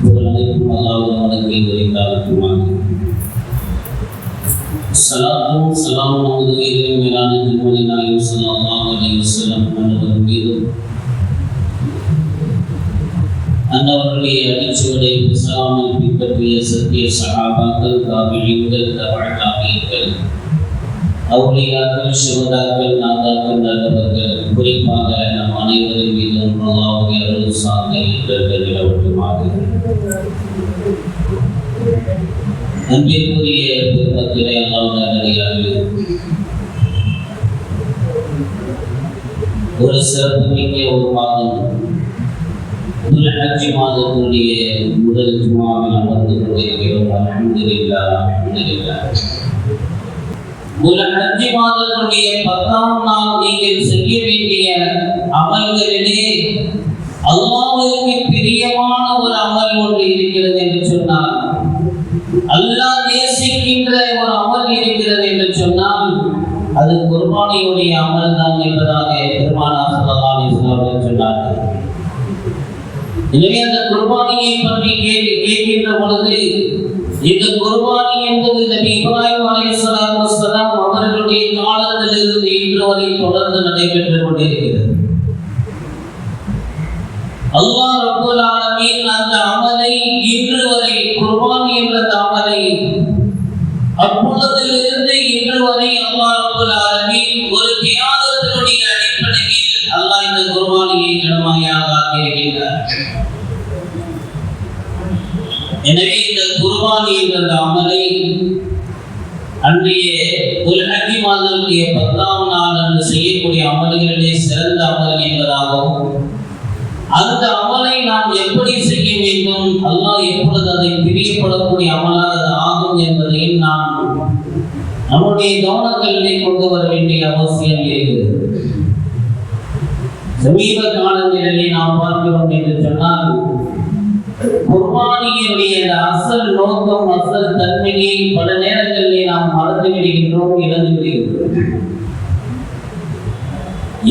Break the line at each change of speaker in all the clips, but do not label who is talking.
புகழனைக்கும் அல்லாஹ்வின் வணங்கில் உரைத்தாலுமாக ஸலாத்தும் ஸலாமும் நமது மேலான திருமணி நாயகம் ஸல்லல்லாஹு அலைஹி வஸல்லம் அன்னவர் மீதும் அன்னவர்களுடைய அடிச்சுவடை பிசாமல் பின்பற்றிய சத்திய சஹாபாக்கள் தாபிஈன்கள் தபஅ தாபிஈன்கள் அவுலியாக்கள் ஷுஹதாக்கள் நாதாக்கள் நல்லவர்கள் குறிப்பாக நம் அனைவரின் மீதும் அல்லாஹ்வுடைய அருள் சாந்தி என்றென்று நிலவட்டுமாக. அன்பிற்குரிய பெருமக்களே, அல்லாஹ்வுடைய நல்லடியார்களே, ஒரு சிறப்புமிக்க ஒரு மாதம் துல்ஹஜ் மாதத்துடைய முதல் ஜுமாவில் அமர்ந்து கொண்டிருக்கிறோம். அல்ஹம்துலில்லாஹ், அல்ஹம்துலில்லாஹ். துல்ஹஜ் மாதத்துடைய 10ஆம் நாள் நீங்கள் செய்ய வேண்டிய அமல்களிலே அல்லாஹ்வுக்கு பிரியமான ஒரு அமல் ஒன்று இருக்கிறது என்று சொன்னால், அல்லாஹ் நேசிக்கின்ற ஒரு அமல் இருக்கிறது என்று சொன்னால் அது குர்பானியுடைய அமல் தான் என்பதாக பெருமானார் ஸல்லல்லாஹு அலைஹி வஸல்லம் சொன்னார்கள். எனவே அந்த குர்பானியை பற்றி கேட்கின்ற பொழுது, இந்த குர்பானி என்பது நபி இப்ராஹிம் அலைஹிஸ்ஸலாத்து வஸ்ஸலாம் அவர்களுடைய காலத்திலிருந்து இன்று வரை தொடர்ந்து நடைபெற்றுக் கொண்டிருக்கிறது. அல்லாஹ் ரப்பல் ஆலமீன் அந்த அமலை இன்று வரை, குர்பானி என்ற அமலை அப்பொழுதிலிருந்து இன்று வரை அல்லாஹ் ரப்பல் ஆலமீன் ஒரு தியாகத்தினுடைய அடிப்படையில் அல்லாஹ் இந்த குர்பானியை கடமையாக ஆக்கியிருக்கிறார். எனவே இந்த குர்பானி என்ற அமலை அன்றைய துல்ஹஜ் மாதத்துடைய 10ஆம் நாள் அன்று செய்யக்கூடிய அமல்களிலே சிறந்த அமல் என்பதாகவும், அந்த அமலை நாம் எப்படி செய்ய வேண்டும், அல்லாஹ் எப்பொழுது அதை பிரியப்படக்கூடிய அமலாக ஆகும் என்பதையும் நாம் நம்முடைய கவனங்களிலே கொண்டு வர வேண்டிய அவசியம் இருக்கிறது. சமீப காலங்களிலே நாம் பார்க்கிறோம் என்று சொன்னால், குர்பானியினுடைய அசல் நோக்கம், அசல் தன்மையை பல நேரங்களிலே நாம் மறந்து விடுகின்றோம், இழந்து விடுகின்றோம்.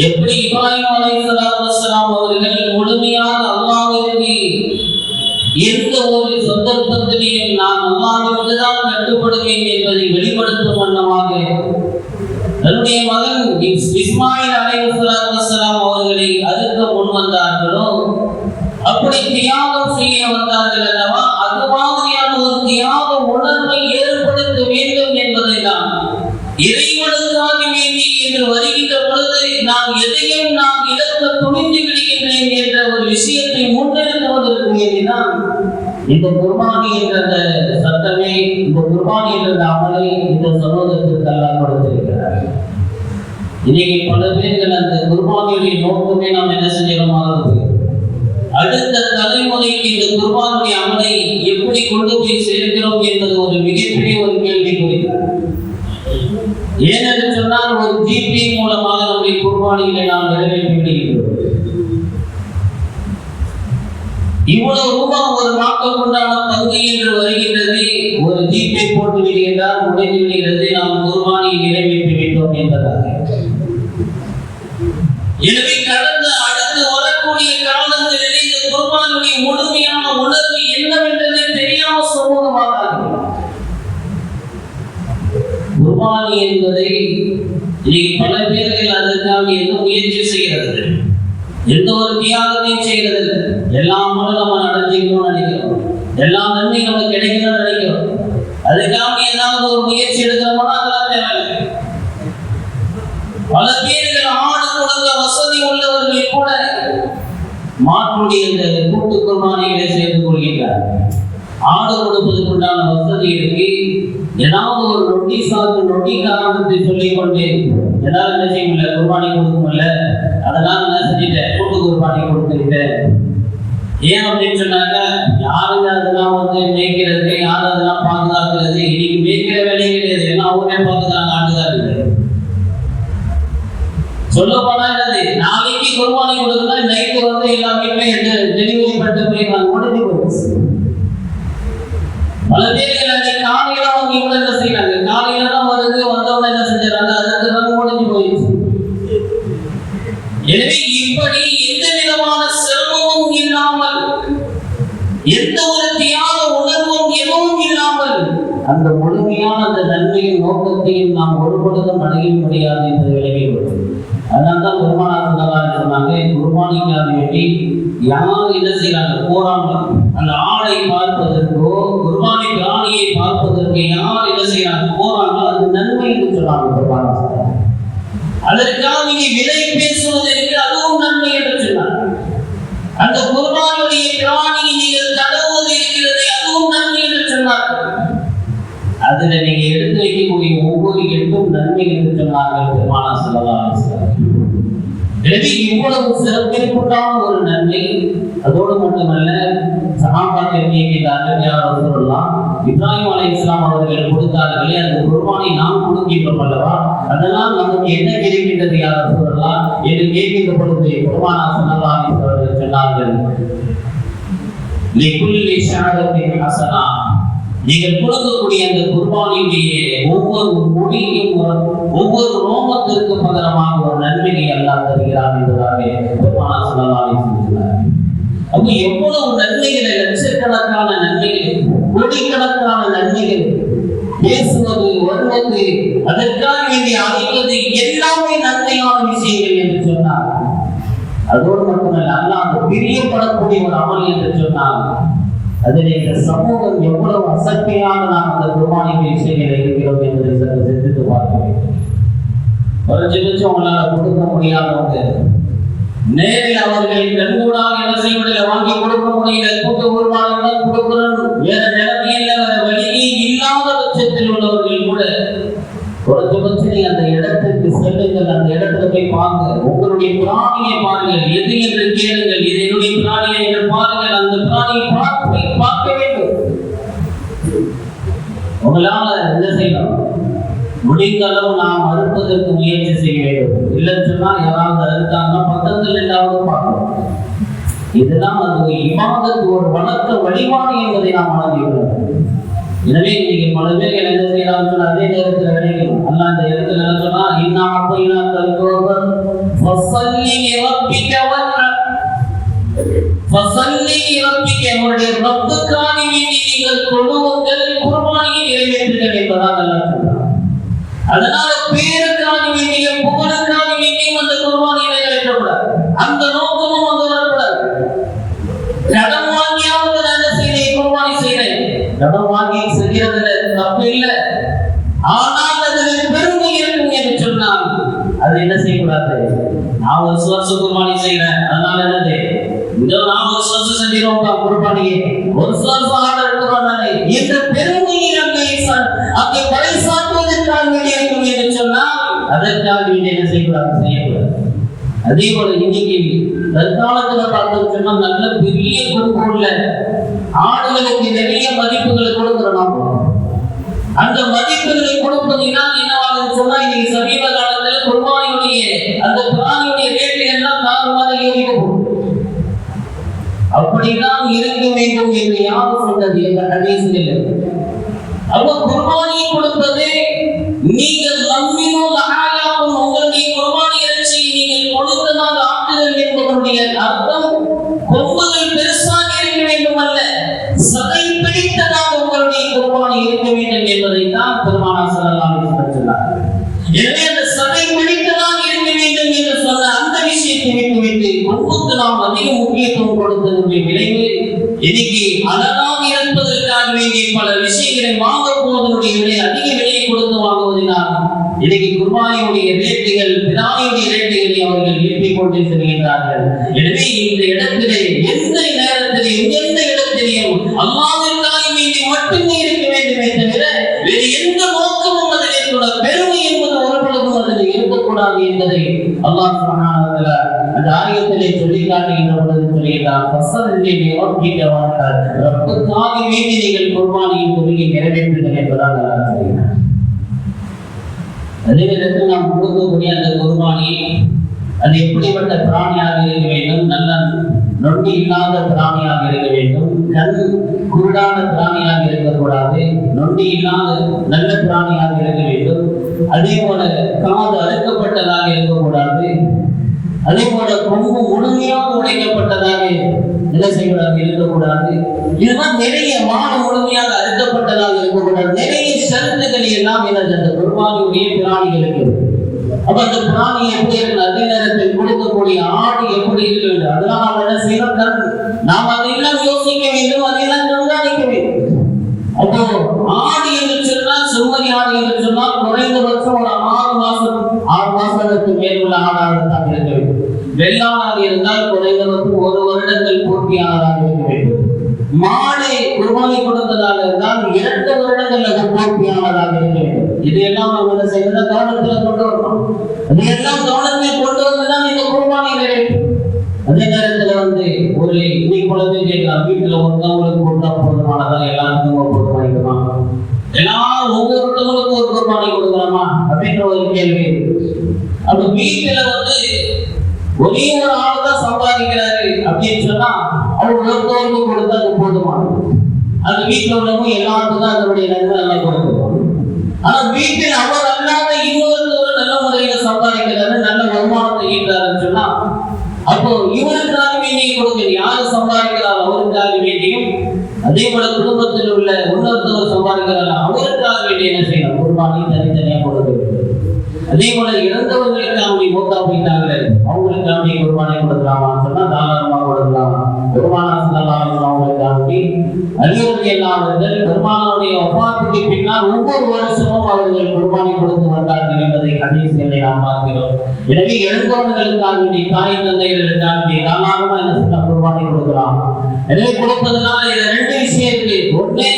எப்படி இப்ராஹிம் அலைஹிஸ்ஸலாத்து வஸ்ஸலாம் அவர்கள் முழுமையாக அல்லாஹ்விற்கு எந்த ஒரு சந்தர்ப்பத்திலையும் நான் அல்லாஹ்விற்கு தான் கட்டுப்படுவேன் என்பதை வெளிப்படுத்தும் வண்ணமாக தன்னுடைய மகன் இஸ்மாயில் அலைஹிஸ்ஸலாத்து வஸ்ஸலாம் அவர்களை அறுக்க முன் வந்தார்களோ, அப்படி தியாகம் செய்ய வந்தார்கள் அல்லவா, அது மாதிரியான ஒரு தியாக உணர்வை ஏற்படுத்த வேண்டும் என்பதை தான் இறைவனுக்காக வேண்டி என்று வருகின்ற பொழுது நாம் எதையும் நாம் இழக்க துணிந்து விடுகின்றேன் என்ற ஒரு விஷயத்தை முன்னெடுத்துவதற்கு வேண்டிதான் இந்த குர்பானி என்ற அந்த சட்டமே, இந்த குர்பானி என்ற அமலை இந்த சமூகத்திற்கு அல்லாஹ் கொடுத்திருக்கிறார். இன்னைக்கு பல பேர்கள் அந்த குர்பானியுடைய நோக்கமே நாம் என்ன செஞ்சிடமாக, அடுத்த தலைமுறைக்கு இந்த குர்பானுடைய அமலை எப்படி கொண்டு போய் சேர்க்கிறோம் என்பது ஒரு மிகப்பெரிய ஒரு கேள்வி குறித்தார். ஏனென்று சொன்னால், ஒரு ஜிபி மூலமாக நம்முடைய குர்பானிகளை நாம் நிறைவேற்றி விடுகின்றோம். இவ்வளவு ரூபாய் ஒரு நாட்கள் உண்டான பங்கு என்று வருகின்றது, ஒரு ஜிபி போட்டு விடுகின்றார், முடிந்து விடுகிறது, நாம் குர்பானியை நிறைவேற்றி விட்டோம் என்பதாக. எனவே கடந்த அடுத்து வரக்கூடிய காலங்களில் இந்த குர்பானுடைய முழுமையான உணர்வு என்னவென்றதை தெரியாம சமூகமாக குர்பானி என்பதை இன்னைக்கு பல பேர்கள் அதற்காக எந்த முயற்சி செய்கிறது, எந்த ஒரு தியாகத்தையும் செய்கிறது. எல்லாம் நம்ம நடத்திக்கணும்னு நினைக்கிறோம், எல்லா நன்மை நமக்கு கிடைக்கணும்னு நினைக்கிறோம். அதுக்காக ஏதாவது ஒரு முயற்சி எடுக்கிறோம்னா அதெல்லாம் தேவையில்லை. பல பேர்கள் ஆடு கொடுக்க வசதி உள்ளவர்கள் கூட மாற்றுடைய இந்த கூட்டு குர்பானிகளை சேர்ந்து கொள்கின்றார். ஆடு கொடுப்பதற்குண்டான வசதி இருக்கு, ஏதாவது ஒரு நொட்டி காரணத்தை சொல்லிக் கொண்டு ஏதாவது என்ன செய்ய முடியல, குர்பானி கொடுக்கும்ல, அதெல்லாம் என்ன செஞ்சுட்டேன், கூட்டு குர்பானி கொடுத்துருக்கேன். ஏன் அப்படின்னு சொன்னாங்க, யாருங்க அதெல்லாம் மேய்க்கிறது, யார் அதெல்லாம் பாதுகாக்கிறது, இன்னைக்கு மேய்க்கிற வேலையே கிடையாது, எல்லாம் அவரே பாதுகாக்க ஆண்டுதான். சொல்ல போனா என்னது, நாளைக்கு குர்பானி கொடுத்தா நைட்டு எல்லா வீட்லையும் டெலிவரி பண்ணிட்டு போய் நான் முடிஞ்சு போயிடுச்சு. பல பேர்கள் அன்னைக்கு காலையில அவங்க இவங்க என்ன செய்யறாங்க, காலையில தான் வருது, வந்தவங்க என்ன செஞ்சாங்க, அதுக்கு முடிஞ்சு போயிடுச்சு. எனவே இப்படி எந்த விதமான சிரமமும் இல்லாமல், எந்த ஒரு தியாக உணர்வும் எதுவும் இல்லாமல் அந்த முழுமையான அந்த நன்மையின் நோக்கத்தையும் நாம் ஒரு பொழுதும் அடைய முடியாது என்று விளங்கிவிடும். அதனால்தான் பெருமானார் சொன்னாங்க, குர்பானிக்காக வேண்டி யார் என்ன செய்யறாங்க போறாங்க, அந்த ஆடை பார்ப்பதற்கோ குர்பானி பிராணியை பார்ப்பதற்கு யார் என்ன செய்யறாங்க போறாங்களோ அது நன்மை என்று சொன்னாங்க பெருமானார். அதற்காக நீங்க விலை பேசுவதற்கு அதுவும் நன்மை என்று சொன்னார். அந்த குர்பானுடைய பிராணியை நீங்கள் தடவுவது இருக்கிறது அதுவும் நன்மை என்று சொன்னார்கள். அதுல நீங்க எடுத்து வைக்கக்கூடிய ஒவ்வொரு எட்டும் நன்மை என்று சொன்னார்கள் பெருமானார் ஸல்லல்லாஹு அலைஹி வஸல்லம். எனவே இவ்வளவு சிறப்பிற்குண்டான ஒரு நன்மை. அதோடு மட்டுமல்ல, சஹாபாக்கள் கேட்டார்கள், யா ரசூலல்லாஹ், இப்ராஹிம் அலைஹிஸ்ஸலாம் அவர்கள் கொடுத்தார்களே அந்த குர்பானை நாம் கொடுக்கின்றோம் அல்லவா, அதெல்லாம் நமக்கு என்ன கிடைக்கின்றது யா ரசூலல்லாஹ் என்று கேட்கின்ற பொழுது பெருமானார் ஸல்லல்லாஹு அலைஹி வஸல்லம் சொன்னார்கள், லிகுல்லி ஷஅரத்தின் ஹஸனா, நீங்கள் கொடுக்கக்கூடிய அந்த குர்பானியுடைய ஒவ்வொரு மொழியும் ஒவ்வொரு ரோமத்திற்கு பகரமாக ஒரு நன்மையை அல்லாஹ் தருகிறார் என்பதாக பெருமானார் ஸல்லல்லாஹு அலைஹி வஸல்லம் சொன்னார். அப்ப எவ்வளவு நன்மைகளை, லட்சக்கணக்கான நன்மைகள், கோடிக்கணக்கான நன்மைகள், பேசுவது, வருவது, அதற்காக வேண்டிய அழைப்பது எல்லாமே நன்மையான விஷயங்கள் என்று சொன்னார். அதோடு மட்டுமல்ல, அல்லாஹ் பிரியப்படக்கூடிய ஒரு அமல் என்று சொன்னார். அதில் இந்த சமூகம் எவ்வளவு அசட்டையாக நாம் அந்த குர்பானி விஷயங்களை இருக்கிறோம் என்பதை சற்று சிந்தித்து பார்க்க வேண்டும். குறைஞ்சபட்சம் அவங்களால கொடுக்க முடியாதவங்க நேரில் அவர்கள் கண்கூடாக என்ன செய்வதில்லை, வாங்கி கொடுக்க முடியல, கூட்ட குர்பானிகள் கொடுக்கணும், வேற நிலைமையில வேற வழியே இல்லாத பட்சத்தில் உள்ளவர்கள் கூட குறைஞ்சபட்சம் அந்த இடத்துக்கு செல்லுங்கள், அந்த இடத்துல போய் பாருங்க, உங்களுடைய பிராணியை பாருங்கள், எது என்று கேளுங்கள், இது என்னுடைய பிராணியை என்று பாருங்கள், அந்த பிராணியை பார்க்க வேண்டும். உங்களால என்ன செய்யணும், முடிந்த அளவு நாம் அறுப்பதற்கு முயற்சி செய்ய வேண்டும். இல்லைன்னு சொன்னா யாராவது அறுத்தாங்கன்னா பக்கத்தில் எல்லாவது பார்க்கணும். இதெல்லாம் அது இபாதத், ஒரு வணக்க வழிபாடு என்பதை நாம் உணர்கிறோம். எனவே நீங்க பல பேர் என்ன செய்யலாம், அதே நேரத்தில் விளைக்கணும். அல்லாஹ் இந்த இடத்துல என்ன சொன்னா, இன்னா அப்பைனா தல்கோபர் ஃபஸல்லி லிரப்பிக வன்ஹர், ஃபஸல்லி லிரப்பிக, உங்களுடைய ரப்புக்காக வேண்டி நீங்கள் தொழுவுங்கள், குர்பானியை நிறைவேற்றுங்கள் என்பதாக அல்லாஹ் சொல்றார். அதனால பேருக்காக வேண்டிய, புகழுக்காக வேண்டியும் அந்த குர்பானியை நிறைவேற்றக்கூடாது. அந்த நோக்கமும் அங்கு வரக்கூடாது. கடன் வாங்கியாவது நான் என்ன செய்யறேன், குர்பானி செய்யறேன், கடன் வாங்கி செய்யறதுல தப்பு இல்லை. ஆனால் அதில் பெருமை இருக்கும் என்று சொன்னால் அது என்ன செய்யக்கூடாது, நான் ஒரு வருஷம் குர்பானி செய்யறேன் அதனால என்னது, நான் ஒரு வருஷம் செஞ்சிருவோம் குர்பானியை, ஒரு வருஷம் ஆர்டர் குர்பானி என்ற பெருமையை அங்கே பறைசாற்றுவதற்காக வேண்டிய இருக்கும் என்று சொன்னால் அதற்காக வேண்டிய என்ன செய்யக்கூடாது, செய்யக்கூடாது. அதே போல இன்னைக்கு தற்காலத்துல பார்த்தோம் சொன்னா நல்ல பெரிய குறுக்குள்ள ஆடுகளுக்கு நிறைய மதிப்புகளை கொடுக்கிறோம். அந்த மதிப்புகளை கொடுப்பதினால் என்னவாக சொன்னா, இன்னைக்கு சமீப காலத்துல குர்பானியுடைய அந்த பிராணியுடைய ரேட்டுகள் எல்லாம் தாறுமாறு ஏறி போகும். அப்படிதான் இருக்க வேண்டும் என்று யாரும் சொன்னது என்ற ஹதீஸில். அப்ப குர்பானியை கொடுப்பது, நீங்கள் நம்மினும் லஹாலாக்கும், உங்களுடைய குர்பானி இறைச்சியை நீங்கள் கொடுத்ததாக ஆக்குதல் என்பதனுடைய அர்த்தம் கொம்புகள் பெருசாக இருக்க வேண்டும் அல்ல, சதை பிடித்ததாக உங்களுடைய குர்பானி இருக்க வேண்டும் என்பதை தான் பெருமானார் ஸல்லல்லாஹு அலைஹி வஸல்லம் சொன்னார். எனவே அந்த சதை பிடித்ததாக இருக்க வேண்டும் என்று சொன்ன அந்த விஷயத்தை விட்டுவிட்டு கொம்புக்கு நாம் அதிக முக்கியத்துவம் கொடுத்ததனுடைய விளைவு இன்னைக்கு அழகாக இருப்பதற்காக வேண்டிய பல விஷயங்களை வாங்க போவதனுடைய விலை அதிக விலையை கொடுத்து வாங்குவதனால் இன்னைக்கு குர்பானியுடைய ரேட்டுகள், பிராணியுடைய ரேட்டுகளை அவர்கள் ஏற்றிக் கொண்டே செல்கின்றார்கள். எனவே இந்த இடத்திலே எந்த நேரத்திலே எந்த இடத்திலேயும் அல்லாஹ்விற்காக வேண்டி மட்டுமே இருக்க வேண்டுமே தவிர வேறு எந்த நோக்கமும் அதில் கூட பெருமை என்பது ஒருபொழுதும் அதில் இருக்கக்கூடாது என்பதை அல்லாஹ் சுப்ஹானஹு வ தஆலா அந்த ஆயத்திலே சொல்லி காட்டுகின்ற பொழுது சொல்கிறார், ஃபஸல்லி லிரப்பிக வன்ஹர், ரப்புக்காக வேண்டி நீங்கள் குர்பானியின் தொழுகை நிறைவேற்றுங்கள் என்பதாக அல்லாஹ் சொல்கிறார். அதே நேரத்தில் நாம் கொடுக்கக்கூடிய அந்த குர்பானி அது எப்படிப்பட்ட பிராணியாக இருக்க வேண்டும், நல்ல நொண்டி இல்லாத பிராணியாக இருக்க வேண்டும், கண் குருடான பிராணியாக இருக்கக்கூடாது, நொண்டி இல்லாத நல்ல பிராணியாக இருக்க வேண்டும். அதே போல காது அறுக்கப்பட்டதாக இருக்கக்கூடாது, அதே போல கொம்பு முழுமையாக உடைக்கப்பட்டதாக என்ன செய்யக்கூடாது, இருக்கக்கூடாது. இதுதான் நிறைய மான முழுமையாக அறுக்கப்பட்டதாக இருக்கக்கூடாது. நிறைய ஷரத்துக்கள் எல்லாம் எனது அந்த குர்பானியுடைய பிராணிகளுக்கு. அப்ப அந்த பிராணி எப்படி இருக்கு, அதே நேரத்தில் கொடுக்கக்கூடிய ஆடு எப்படி இருக்க வேண்டும், அதெல்லாம் நாம் என்ன செய்யணும், நாம் அதையெல்லாம் யோசிக்க வேண்டும், அதையெல்லாம் கண்காணிக்க வேண்டும். அப்போ ஆடு என்று சொன்னால், செம்மறி ஆடு என்று சொன்னால் குறைந்தபட்சம் ஒரு 6 மாசத்துக்கு மேலுள்ள ஆடாகத்தான் இருக்க வேண்டும். வெள்ளாடாக இருந்தால் குறைந்தபட்சம் 1 வருடங்கள் பூர்த்தியானதாக இருக்க வேண்டும். மாடு குர்பானி கொடுத்ததாக இருந்தால் 2 வருடங்கள் அது பூர்த்தியானதாக இருக்க வேண்டும். இதையெல்லாம் நாம் என்ன செய்யணும், கவனத்தில் கொண்டு வரணும். அதையெல்லாம் கவனத்தில் கொண்டு வந்துதான் இந்த குர்பானி நிறைவேற்றும். அதே நேரத்துல ஒரு இன்னைக்கு குழந்தை கேட்கலாம், வீட்டுல ஒருத்தவங்களுக்கு கொடுத்தா போதுமானதா, எல்லாத்துக்கும் பொறுப்பாயிக்குமா, எல்லாரும் ஒவ்வொருத்தவங்களுக்கும் ஒரு குர்பானி கொடுக்கலாமா அப்படின்ற ஒரு கேள்வி. அப்ப வீட்டுல ஒரே ஒரு ஆள் தான் சம்பாதிக்கிறாரு அப்படின்னு சொன்னா அவர் ஒருத்தவருக்கு கொடுத்தா அது போதுமானது. அது வீட்டுல உள்ளவங்க எல்லாருக்கும் தான் அதனுடைய நன்மை நல்லா கொடுக்கும். ஆனா வீட்டில் அவர் அல்லாத இன்னொருத்தவர் நல்ல முறையில சம்பாதிக்கிறாரு, நல்ல வருமானத்தை ஈட்டுறாருன்னு சொன்னா அப்போ இவருக்காக வேண்டிய கொடுக்க, யாரு சம்பாதிக்கிறாரோ அவருக்காக வேண்டியும், அதே போல குடும்பத்தில் உள்ள இன்னொருத்தவர் சம்பாதிக்கிறாரோ அவருக்காக வேண்டிய என்ன செய்யணும், குர்பானி தனித்தனியா கொடுக்க வேண்டும். அதே போல இறந்தவர்களுக்காக மூத்தா போயிட்டாங்க, அவங்களுக்காக குர்பானி கொடுக்கலாமான்னு சொன்னா தாராளமாக கொடுக்கலாம். பெருமானாருக்காண்டி அலியல்லாதவர்கள் பெருமானாருடைய வஃபாத்துக்கு பின்னால் ஒவ்வொரு வருஷமும் அவர்கள் குர்பானி கொடுத்து வந்தார்கள் என்பதை ஹதீஸ்களை நாம் பார்க்கிறோம். எனவே இறந்தவர்களுக்காக வேண்டி, தாய் தந்தைகளுக்காக வேண்டி தாராளமா என்ன செய்யலாம், குர்பானி கொடுக்கலாம். எனவே கொடுப்பதனால இது 2 விஷயம் இருக்கு. ஒண்ணு,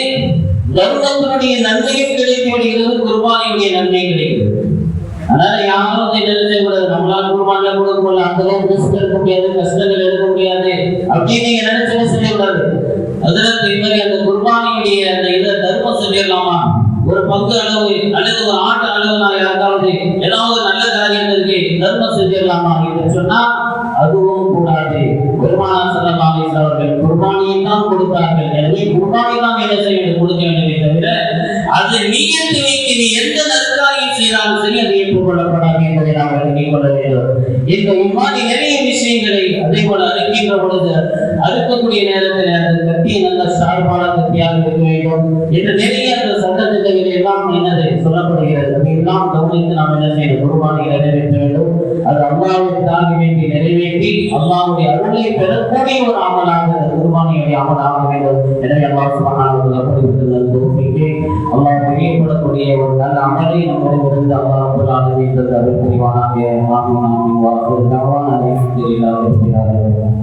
தர்மத்தினுடைய நன்மையும் கிடைத்து விடுகிறது, குர்பானியுடைய நன்மை கிடைக்கிறது. அதனால யாரும் நினைச்சக்கூடாது, நம்மளால குர்பானில கொடுக்க முடியல, அந்த அளவுக்கு ரிஸ்க் எடுக்க முடியாது, கஷ்டங்கள் எடுக்க முடியாது அப்படின்னு நீங்க நினைச்சே செய்யக்கூடாது. அதற்கு இந்த அந்த குர்பானியுடைய அந்த இதை தர்மம் செஞ்சிடலாமா, ஒரு பங்கு அளவு அல்லது ஒரு ஆட்டு அளவு நான் யாருக்காவது ஏதாவது நல்ல காரியத்திற்கு தர்மம் செஞ்சிடலாமா என்று சொன்னா அதுவும் கூடாது. பெருமானார் ஸல்லல்லாஹு அலைஹி வஸல்லம் அவர்கள் குர்பானியை தான் கொடுத்தார்கள். எனவே குர்பானி தான் என்ன செய்ய வேண்டும், கொடுக்க வேண்டுமே தவிர அது நியத்து வைத்து நீ எந்த நற்காரியம் செய்தாலும் சரி அது ஏற்றுக்கொள்ளப்படாது என்பதை நாம் விளங்கிக் கொள்ள வேண்டும். இந்த மாதிரி நிறைய விஷயங்களை அதே போல அறுக்கின்ற பொழுது அறுக்கக்கூடிய நேரத்தில் அந்த கத்தியை நல்ல சார்பான கத்தியாக இருக்க வேண்டும் என்று நிறைய அந்த சட்டத்திட்டங்கள் எல்லாம் என்னது சொல்லப்படுகிறது. அதையெல்லாம் கவனித்து நாம் என்ன செய்யணும், குர்பானியை நிறைவேற்ற வேண்டும். அது அல்லாஹ்வுக்காக வேண்டி நிறைவேற்றி அல்லாஹ்வுடைய அருளை பெறக்கூடிய ஒரு அமலாக குர்பானியுடைய அமலாக வேண்டும். எனவே அல்லாஹ் சுப்ஹானஹு வ தஆலா படித்துள்ள தௌஃபீக்கை அல்லாஹ் தெரியப்படக்கூடிய ஒரு நல்ல அமலை நம்மிடமிருந்து அல்லாஹ் ரப்பல் ஆலமீன் தந்து அருள் புரிவானாக. ஆமீன் ஆமீன். வாஹிரு தஅவானா அல்ஹம்துலில்லாஹி ரப்பில் ஆலமீன்.